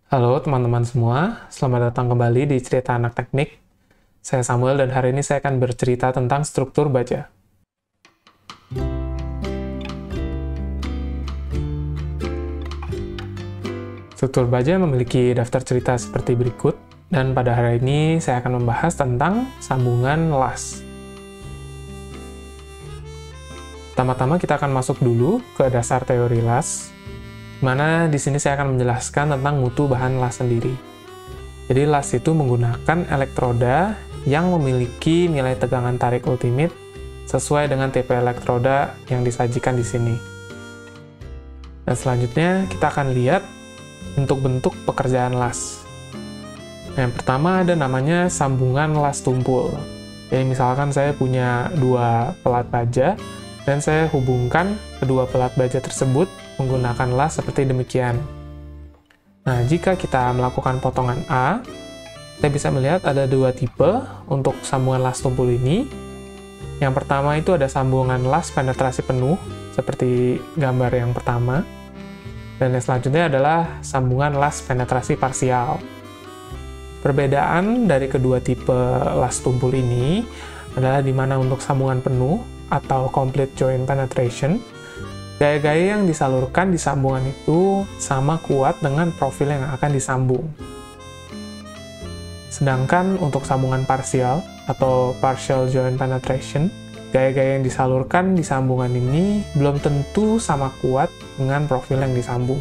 Halo teman-teman semua, selamat datang kembali di Cerita Anak Teknik. Saya Samuel dan hari ini saya akan bercerita tentang struktur baja. Struktur baja memiliki daftar cerita seperti berikut, dan pada hari ini saya akan membahas tentang sambungan las. Pertama-tama kita akan masuk dulu ke dasar teori las, mana di sini saya akan menjelaskan tentang mutu bahan las sendiri. Jadi las itu menggunakan elektroda yang memiliki nilai tegangan tarik ultimate sesuai dengan tipe elektroda yang disajikan di sini. Dan selanjutnya kita akan lihat bentuk-bentuk pekerjaan las. Yang pertama ada namanya sambungan las tumpul. Jadi misalkan saya punya dua pelat baja dan saya hubungkan kedua pelat baja tersebut menggunakan las seperti demikian. Nah, jika kita melakukan potongan A, kita bisa melihat ada dua tipe untuk sambungan las tumpul ini. Yang pertama itu ada sambungan las penetrasi penuh, seperti gambar yang pertama. Dan yang selanjutnya adalah sambungan las penetrasi parsial. Perbedaan dari kedua tipe las tumpul ini adalah di mana untuk sambungan penuh atau complete joint penetration, gaya-gaya yang disalurkan di sambungan itu sama kuat dengan profil yang akan disambung. Sedangkan untuk sambungan parsial atau partial joint penetration, gaya-gaya yang disalurkan di sambungan ini belum tentu sama kuat dengan profil yang disambung,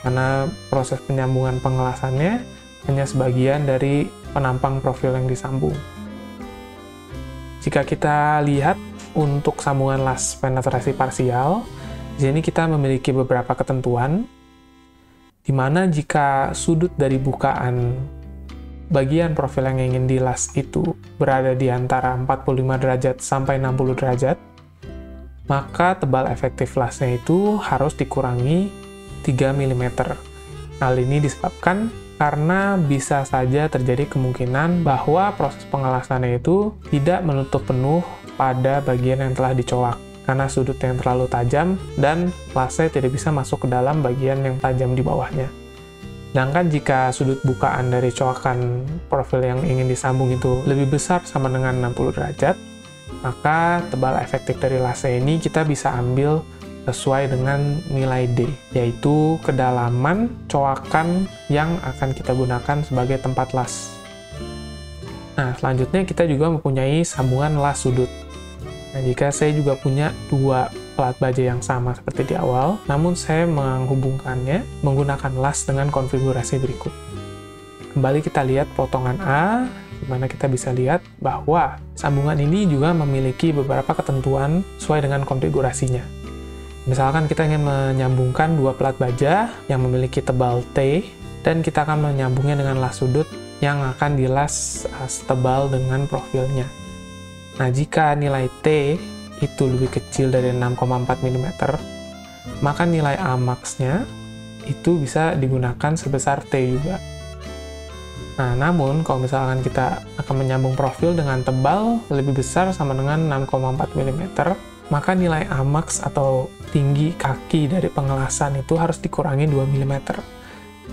karena proses penyambungan pengelasannya hanya sebagian dari penampang profil yang disambung. Jika kita lihat untuk sambungan las penetrasi parsial, di sini kita memiliki beberapa ketentuan, di mana jika sudut dari bukaan bagian profil yang ingin dilas itu berada di antara 45 derajat sampai 60 derajat, maka tebal efektif lasnya itu harus dikurangi 3 mm. Hal ini disebabkan karena bisa saja terjadi kemungkinan bahwa proses pengelasannya itu tidak menutup penuh pada bagian yang telah dicoak, karena sudut yang terlalu tajam dan lasnya tidak bisa masuk ke dalam bagian yang tajam di bawahnya. Sedangkan jika sudut bukaan dari coakan profil yang ingin disambung itu lebih besar sama dengan 60 derajat, maka tebal efektif dari lasnya ini kita bisa ambil sesuai dengan nilai D, yaitu kedalaman coakan yang akan kita gunakan sebagai tempat las. Nah, selanjutnya kita juga mempunyai sambungan las sudut. Nah, jika saya juga punya dua pelat baja yang sama seperti di awal, namun saya menghubungkannya menggunakan las dengan konfigurasi berikut. Kembali kita lihat potongan A, di mana kita bisa lihat bahwa sambungan ini juga memiliki beberapa ketentuan sesuai dengan konfigurasinya. Misalkan kita ingin menyambungkan dua pelat baja yang memiliki tebal T, dan kita akan menyambungnya dengan las sudut yang akan dilas setebal dengan profilnya. Nah, jika nilai T itu lebih kecil dari 6,4 mm, maka nilai A max-nya itu bisa digunakan sebesar T juga. Nah, namun kalau misalkan kita akan menyambung profil dengan tebal lebih besar sama dengan 6,4 mm, maka nilai A max atau tinggi kaki dari pengelasan itu harus dikurangi 2 mm.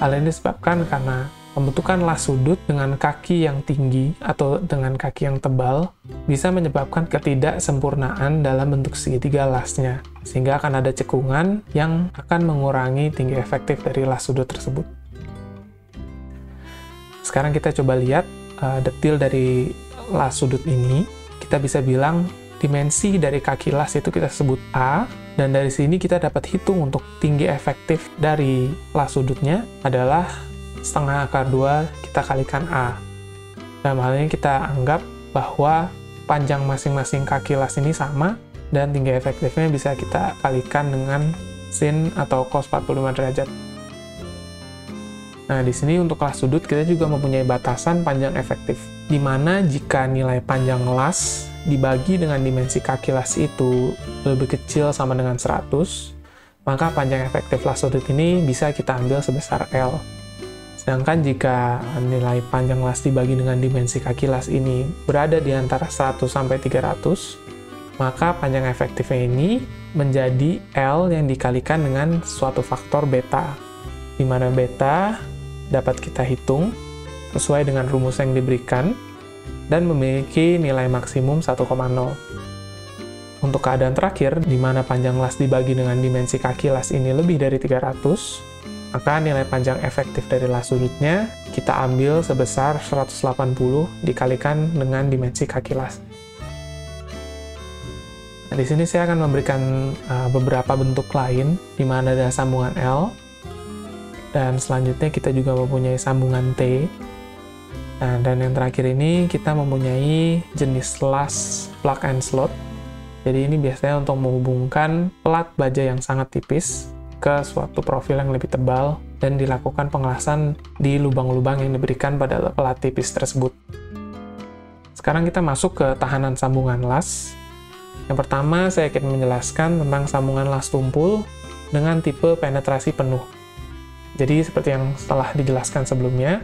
Hal ini disebabkan karena pembentukan las sudut dengan kaki yang tinggi atau dengan kaki yang tebal bisa menyebabkan ketidaksempurnaan dalam bentuk segitiga lasnya, sehingga akan ada cekungan yang akan mengurangi tinggi efektif dari las sudut tersebut. Sekarang kita coba lihat detil dari las sudut ini. Kita bisa bilang dimensi dari kaki las itu kita sebut A, dan dari sini kita dapat hitung untuk tinggi efektif dari las sudutnya adalah setengah akar 2 kita kalikan A. Dalam hal ini kita anggap bahwa panjang masing-masing kaki las ini sama, dan tinggi efektifnya bisa kita kalikan dengan sin atau cos 45 derajat. Nah, di sini untuk las sudut kita juga mempunyai batasan panjang efektif, di mana jika nilai panjang las dibagi dengan dimensi kaki las itu lebih kecil sama dengan 100, maka panjang efektif las sudut ini bisa kita ambil sebesar L. Sedangkan jika nilai panjang las dibagi dengan dimensi kaki las ini berada di antara 100 sampai 300, maka panjang efektifnya ini menjadi L yang dikalikan dengan suatu faktor beta, di mana beta dapat kita hitung sesuai dengan rumus yang diberikan dan memiliki nilai maksimum 1,0. Untuk keadaan terakhir, di mana panjang las dibagi dengan dimensi kaki las ini lebih dari 300, maka nilai panjang efektif dari las sudutnya kita ambil sebesar 180 dikalikan dengan dimensi kaki las. Nah, di sini saya akan memberikan beberapa bentuk lain, di mana ada sambungan L, dan selanjutnya kita juga mempunyai sambungan T. Nah, dan yang terakhir ini kita mempunyai jenis las plug and slot. Jadi ini biasanya untuk menghubungkan pelat baja yang sangat tipis ke suatu profil yang lebih tebal dan dilakukan pengelasan di lubang-lubang yang diberikan pada pelat tipis tersebut. Sekarang kita masuk ke tahanan sambungan las. Yang pertama, saya akan menjelaskan tentang sambungan las tumpul dengan tipe penetrasi penuh. Jadi, seperti yang telah dijelaskan sebelumnya,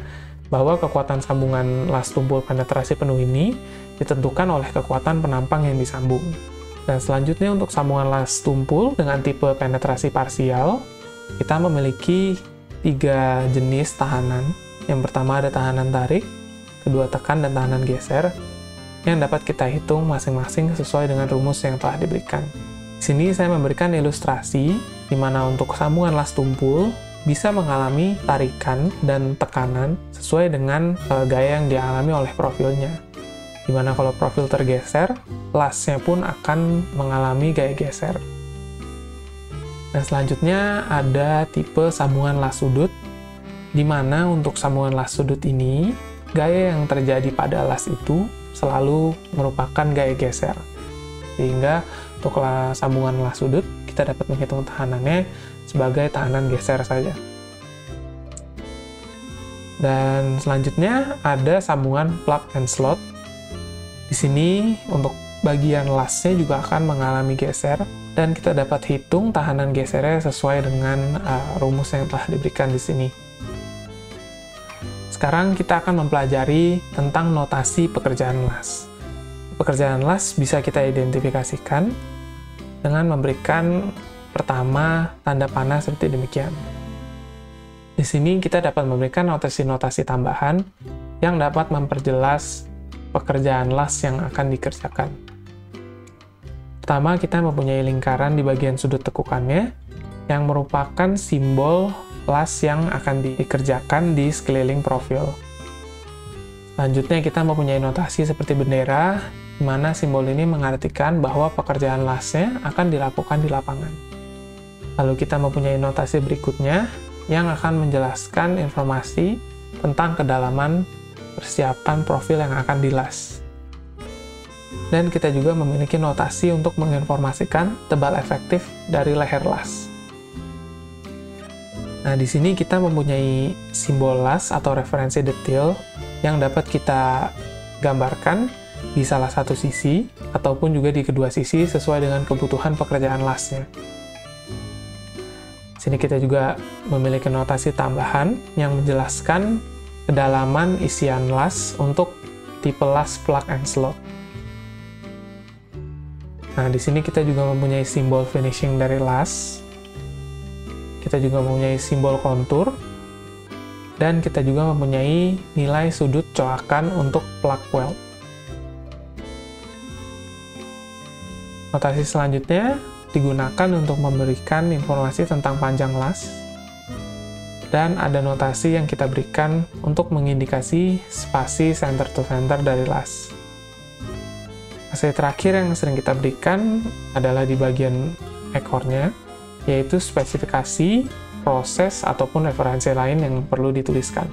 bahwa kekuatan sambungan las tumpul penetrasi penuh ini ditentukan oleh kekuatan penampang yang disambung. Dan selanjutnya, untuk sambungan las tumpul dengan tipe penetrasi parsial, kita memiliki 3 jenis tahanan. Yang pertama ada tahanan tarik, kedua tekan, dan tahanan geser, yang dapat kita hitung masing-masing sesuai dengan rumus yang telah diberikan. Di sini saya memberikan ilustrasi di mana untuk sambungan las tumpul bisa mengalami tarikan dan tekanan sesuai dengan gaya yang dialami oleh profilnya. Di mana kalau profil tergeser, lasnya pun akan mengalami gaya geser. Dan selanjutnya ada tipe sambungan las sudut, di mana untuk sambungan las sudut ini, gaya yang terjadi pada las itu selalu merupakan gaya geser. Sehingga untuk sambungan las sudut, kita dapat menghitung tahanannya sebagai tahanan geser saja. Dan selanjutnya ada sambungan plug and slot. Di sini untuk bagian lasnya juga akan mengalami geser, dan kita dapat hitung tahanan gesernya sesuai dengan rumus yang telah diberikan di sini. Sekarang kita akan mempelajari tentang notasi pekerjaan las. Pekerjaan las bisa kita identifikasikan dengan memberikan pertama tanda panah seperti demikian. Di sini kita dapat memberikan notasi-notasi tambahan yang dapat memperjelas pekerjaan las yang akan dikerjakan. Pertama, kita mempunyai lingkaran di bagian sudut tekukannya yang merupakan simbol las yang akan dikerjakan di sekeliling profil. Selanjutnya kita mempunyai notasi seperti bendera, di mana simbol ini mengartikan bahwa pekerjaan lasnya akan dilakukan di lapangan. Lalu kita mempunyai notasi berikutnya yang akan menjelaskan informasi tentang kedalaman persiapan profil yang akan dilas. Dan kita juga memiliki notasi untuk menginformasikan tebal efektif dari leher las. Nah, di sini kita mempunyai simbol las atau referensi detail yang dapat kita gambarkan di salah satu sisi ataupun juga di kedua sisi sesuai dengan kebutuhan pekerjaan lasnya. Di sini kita juga memiliki notasi tambahan yang menjelaskan kedalaman isian las untuk tipe las plug and slot. Nah, di sini kita juga mempunyai simbol finishing dari las. Kita juga mempunyai simbol kontur, dan kita juga mempunyai nilai sudut coakan untuk plug weld. Notasi selanjutnya digunakan untuk memberikan informasi tentang panjang las, dan ada notasi yang kita berikan untuk mengindikasi spasi center to center dari las. Notasi terakhir yang sering kita berikan adalah di bagian ekornya, yaitu spesifikasi, proses, ataupun referensi lain yang perlu dituliskan.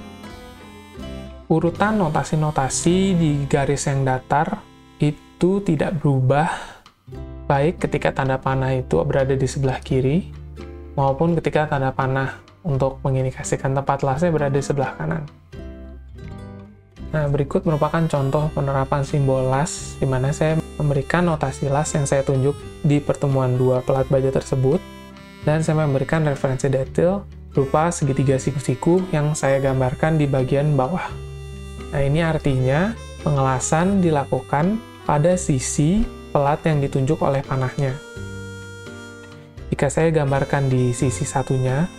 Urutan notasi-notasi di garis yang datar itu tidak berubah, baik ketika tanda panah itu berada di sebelah kiri, maupun ketika tanda panah untuk mengindikasikan tempat lasnya berada di sebelah kanan. Nah, berikut merupakan contoh penerapan simbol las, di mana saya memberikan notasi las yang saya tunjuk di pertemuan dua pelat baja tersebut, dan saya memberikan referensi detail berupa segitiga siku-siku yang saya gambarkan di bagian bawah. Nah, ini artinya pengelasan dilakukan pada sisi pelat yang ditunjuk oleh panahnya. Jika saya gambarkan di sisi satunya,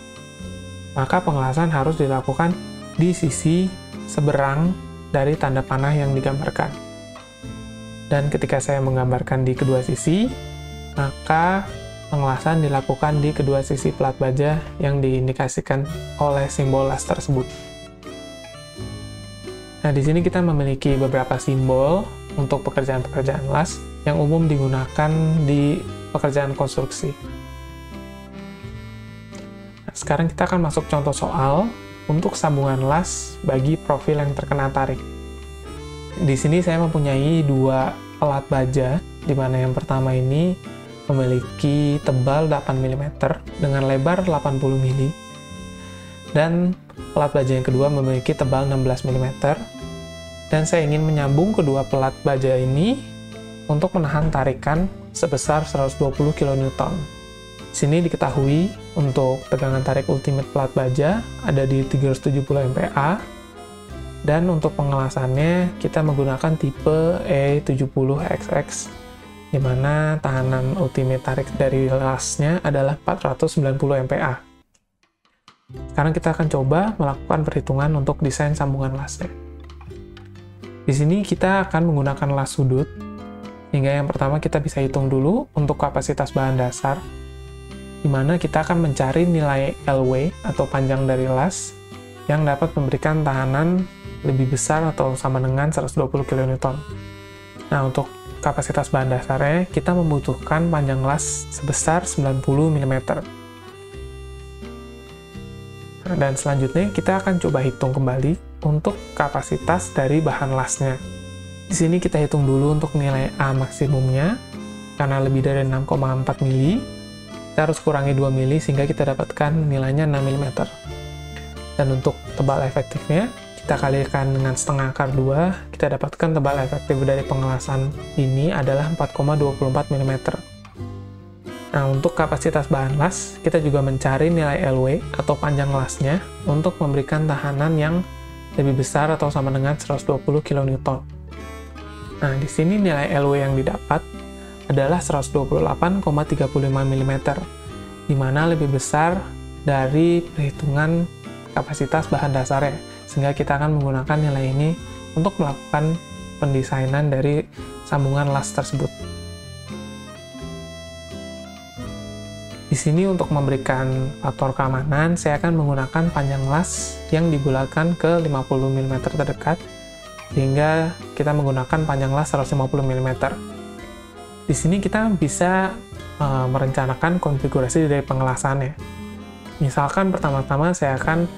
maka pengelasan harus dilakukan di sisi seberang dari tanda panah yang digambarkan. Dan ketika saya menggambarkan di kedua sisi, maka pengelasan dilakukan di kedua sisi pelat baja yang diindikasikan oleh simbol las tersebut. Nah, di sini kita memiliki beberapa simbol untuk pekerjaan-pekerjaan las yang umum digunakan di pekerjaan konstruksi. Nah, sekarang kita akan masuk contoh soal untuk sambungan las bagi profil yang terkena tarik. Di sini saya mempunyai dua pelat baja, di mana yang pertama ini memiliki tebal 8 mm dengan lebar 80 mm, dan pelat baja yang kedua memiliki tebal 16 mm, dan saya ingin menyambung kedua pelat baja ini untuk menahan tarikan sebesar 120 kN. Di sini diketahui untuk tegangan tarik ultimate pelat baja ada di 370 MPa, dan untuk pengelasannya kita menggunakan tipe E70XX, di mana tahanan ultimate tarik dari lasnya adalah 490 MPa. Sekarang kita akan coba melakukan perhitungan untuk desain sambungan lasnya. Di sini kita akan menggunakan las sudut, hingga yang pertama kita bisa hitung dulu untuk kapasitas bahan dasar, di mana kita akan mencari nilai LW atau panjang dari las yang dapat memberikan tahanan lebih besar atau sama dengan 120 kN. Nah, untuk kapasitas bahan dasarnya, kita membutuhkan panjang las sebesar 90 mm. Nah, dan selanjutnya kita akan coba hitung kembali untuk kapasitas dari bahan lasnya. Di sini kita hitung dulu untuk nilai A maksimumnya, karena lebih dari 6,4 mili, kita harus kurangi 2 mili sehingga kita dapatkan nilainya 6 mm. Dan untuk tebal efektifnya, kita kalikan dengan setengah akar 2, kita dapatkan tebal efektif dari pengelasan ini adalah 4,24 mm. Nah, untuk kapasitas bahan las, kita juga mencari nilai LW atau panjang lasnya untuk memberikan tahanan yang lebih besar atau sama dengan 120 kN. Nah, di sini nilai LW yang didapat adalah 128,35 mm, di mana lebih besar dari perhitungan kapasitas bahan dasarnya, sehingga kita akan menggunakan nilai ini untuk melakukan pendesainan dari sambungan las tersebut. Di sini untuk memberikan faktor keamanan, saya akan menggunakan panjang las yang dibulatkan ke 50 mm terdekat, sehingga kita menggunakan panjang las 150 mm. Di sini kita bisa merencanakan konfigurasi dari pengelasannya. Misalkan pertama-tama saya akan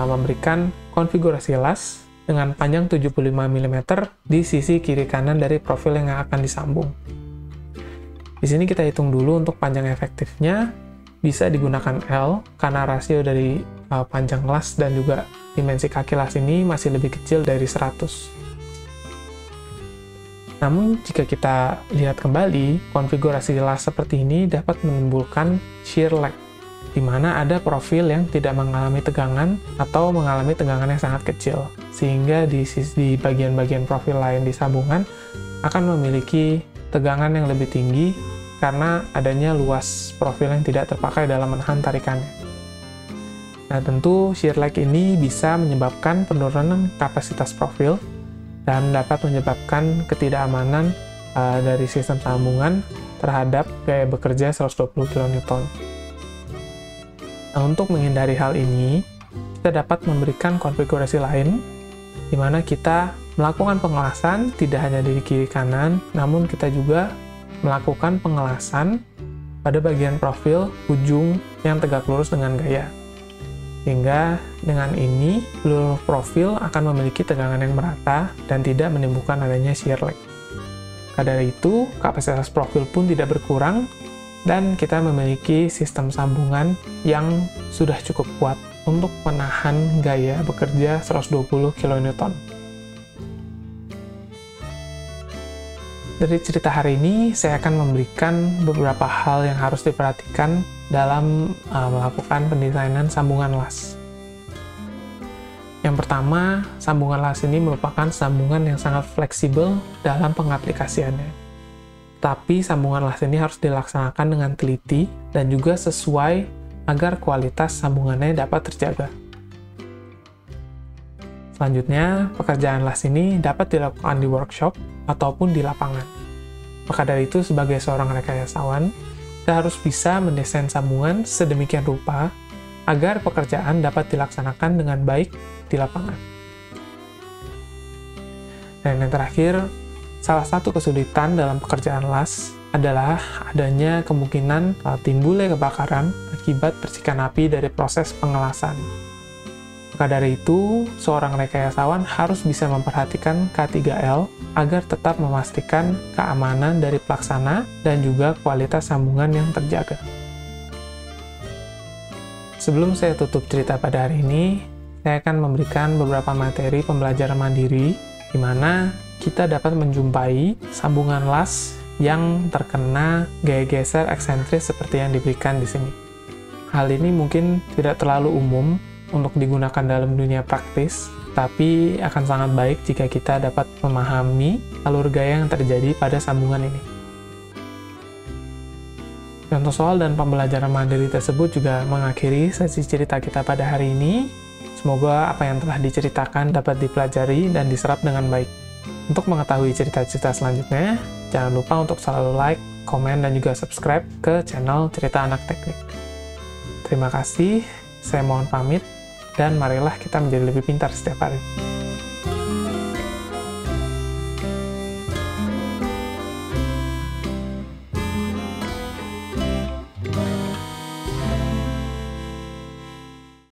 memberikan konfigurasi las dengan panjang 75 mm di sisi kiri kanan dari profil yang akan disambung. Di sini kita hitung dulu untuk panjang efektifnya, bisa digunakan L karena rasio dari panjang las dan juga dimensi kaki las ini masih lebih kecil dari 100. Namun, jika kita lihat kembali, konfigurasi las seperti ini dapat menimbulkan shear lag, di mana ada profil yang tidak mengalami tegangan atau mengalami tegangan yang sangat kecil, sehingga di bagian-bagian profil lain di sambungan akan memiliki tegangan yang lebih tinggi karena adanya luas profil yang tidak terpakai dalam menahan tarikannya. Nah, tentu shear lag ini bisa menyebabkan penurunan kapasitas profil dan dapat menyebabkan ketidakamanan dari sistem sambungan terhadap gaya bekerja 120 kN. Nah, untuk menghindari hal ini, kita dapat memberikan konfigurasi lain, di mana kita melakukan pengelasan tidak hanya di kiri kanan, namun kita juga melakukan pengelasan pada bagian profil ujung yang tegak lurus dengan gaya. Sehingga dengan ini, seluruh profil akan memiliki tegangan yang merata dan tidak menimbulkan adanya shear lag. Karena itu, kapasitas profil pun tidak berkurang, dan kita memiliki sistem sambungan yang sudah cukup kuat untuk menahan gaya bekerja 120 kN. Dari cerita hari ini, saya akan memberikan beberapa hal yang harus diperhatikan dalam melakukan pendesainan sambungan las. Yang pertama, sambungan las ini merupakan sambungan yang sangat fleksibel dalam pengaplikasiannya. Tapi sambungan las ini harus dilaksanakan dengan teliti dan juga sesuai agar kualitas sambungannya dapat terjaga. Selanjutnya, pekerjaan las ini dapat dilakukan di workshop ataupun di lapangan. Maka dari itu, sebagai seorang rekayasawan, kita harus bisa mendesain sambungan sedemikian rupa agar pekerjaan dapat dilaksanakan dengan baik di lapangan. Dan yang terakhir, salah satu kesulitan dalam pekerjaan las adalah adanya kemungkinan timbulnya kebakaran akibat percikan api dari proses pengelasan. Maka dari itu, seorang rekayasawan harus bisa memperhatikan K3L agar tetap memastikan keamanan dari pelaksana dan juga kualitas sambungan yang terjaga. Sebelum saya tutup cerita pada hari ini, saya akan memberikan beberapa materi pembelajaran mandiri di mana kita dapat menjumpai sambungan las yang terkena gaya geser eksentris seperti yang diberikan di sini. Hal ini mungkin tidak terlalu umum untuk digunakan dalam dunia praktis, tapi akan sangat baik jika kita dapat memahami alur gaya yang terjadi pada sambungan ini. Contoh soal dan pembelajaran mandiri tersebut juga mengakhiri sesi cerita kita pada hari ini. Semoga apa yang telah diceritakan dapat dipelajari dan diserap dengan baik. Untuk mengetahui cerita-cerita selanjutnya, jangan lupa untuk selalu like, komen, dan juga subscribe ke channel Cerita Anak Teknik. Terima kasih, saya mohon pamit, dan marilah kita menjadi lebih pintar setiap hari.